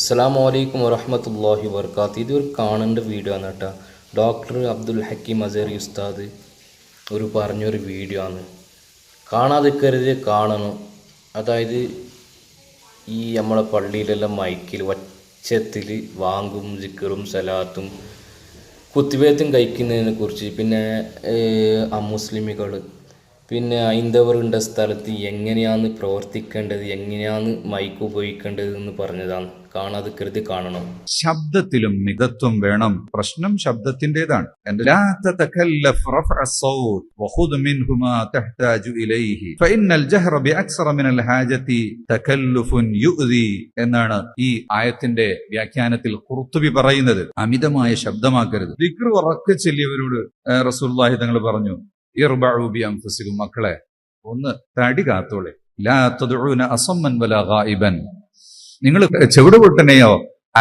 അസ്സലാമു അലൈക്കും വറഹ്മത്തുള്ളാഹി വബർക്കാത്തു. ഇതൊരു കാണേണ്ട വീഡിയോ ആണ് കേട്ടോ. ഡോക്ടർ അബ്ദുൽ ഹക്കീം അസേറി ഉസ്താദ് പറഞ്ഞൊരു വീഡിയോ ആണ്. കാണാതിരിക്കരുത്, കാണണം. അതായത് ഈ നമ്മളെ പള്ളിയിലെല്ലാം മൈക്കിൽ ഒച്ചത്തിൽ വാങ്കും സിക്കറും സലാത്തും കുത്തിബേത്തും കഴിക്കുന്നതിനെ കുറിച്ച്, പിന്നെ അമുസ്ലിമികൾ, പിന്നെ ഹൈന്ദവരുണ്ട സ്ഥലത്ത് എങ്ങനെയാണ് പ്രവർത്തിക്കേണ്ടത്, എങ്ങനെയാണ് മൈക്ക് ഉപയോഗിക്കേണ്ടത് എന്ന് പറഞ്ഞതാണ്. കാണാതിരിക്കരുത്, കാണണം. ശബ്ദത്തിലും മിതത്വം വേണം. പ്രശ്നം ശബ്ദത്തിൻ്റെതാണ്. എന്നാണ് ഈ ആയത്തിന്റെ വ്യാഖ്യാനത്തിൽ ഖുർത്തുബി പറയുന്നത്. അമിതമായ ശബ്ദമാക്കരുത്. ദിക്ർ ഉറക്കെ ചൊല്ലിയവരോട് റസൂലുള്ളാഹി തങ്ങൾ പറഞ്ഞു, ഇർബഉ ബി അൻഫുസികും, മക്കളെ ഒന്ന് തടി കാത്തോളെ, ലാ തദ്ഉന അസമ്മൻ വലാ ഗായിബൻ, നിങ്ങൾ ചെവിട് പൊട്ടനെയോ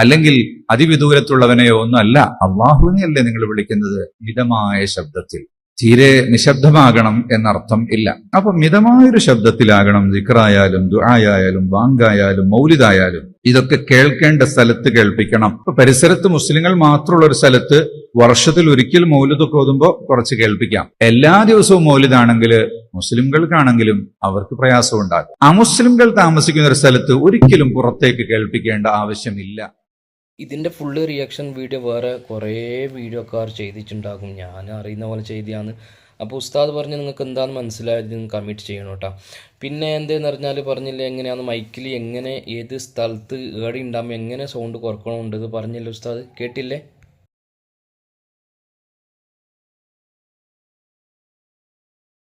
അല്ലെങ്കിൽ അതിവിദൂരത്തുള്ളവനെയോ ഒന്നും അല്ല, അള്ളാഹുവിനെയല്ലേ നിങ്ങൾ വിളിക്കുന്നത്. മിതമായ ശബ്ദത്തിൽ, തീരെ നിശബ്ദമാകണം എന്നർത്ഥം ഇല്ല. അപ്പൊ മിതമായൊരു ശബ്ദത്തിലാകണം. ദിക്റായാലും ദുആയായാലും ബാങ്കായാലും മൗലിദായാലും ഇതൊക്കെ കേൾക്കേണ്ട സ്ഥലത്ത് കേൾപ്പിക്കണം. ഇപ്പൊ പരിസരത്ത് മുസ്ലിങ്ങൾ മാത്രമുള്ള ഒരു സ്ഥലത്ത് വർഷത്തിൽ ഒരിക്കൽ മൗലിദൊക്കെ ഓതുമ്പോൾ കുറച്ച് കേൾപ്പിക്കാം. എല്ലാ ദിവസവും മൗലിദാണെങ്കിൽ മുസ്ലിംകൾക്കാണെങ്കിലും അവർക്ക് പ്രയാസം ഉണ്ടാകും. അമുസ്ലിംകൾ താമസിക്കുന്ന ഒരു സ്ഥലത്ത് ഒരിക്കലും പുറത്തേക്ക് കേൾപ്പിക്കേണ്ട ആവശ്യമില്ല. ഇതിൻ്റെ ഫുള്ള് റിയാക്ഷൻ വീഡിയോ വേറെ കുറേ വീഡിയോക്കാർ ചെയ്തിട്ടുണ്ടാകും. ഞാൻ അറിയുന്ന പോലെ ചെയ്തതാണ്. അപ്പോൾ ഉസ്താദ് പറഞ്ഞ് നിങ്ങൾക്ക് എന്താണെന്ന് മനസ്സിലായത് കമ്മിറ്റ് ചെയ്യണം കേട്ടോ. പിന്നെ എന്തെന്ന് പറഞ്ഞാൽ പറഞ്ഞില്ല എങ്ങനെയാണ് മൈക്കിൽ എങ്ങനെ ഏത് സ്ഥലത്ത് ഏടി ഉണ്ടാകുമ്പോൾ എങ്ങനെ സൗണ്ട് കുറക്കണമുണ്ട് പറഞ്ഞില്ല ഉസ്താദ്, കേട്ടില്ലേ?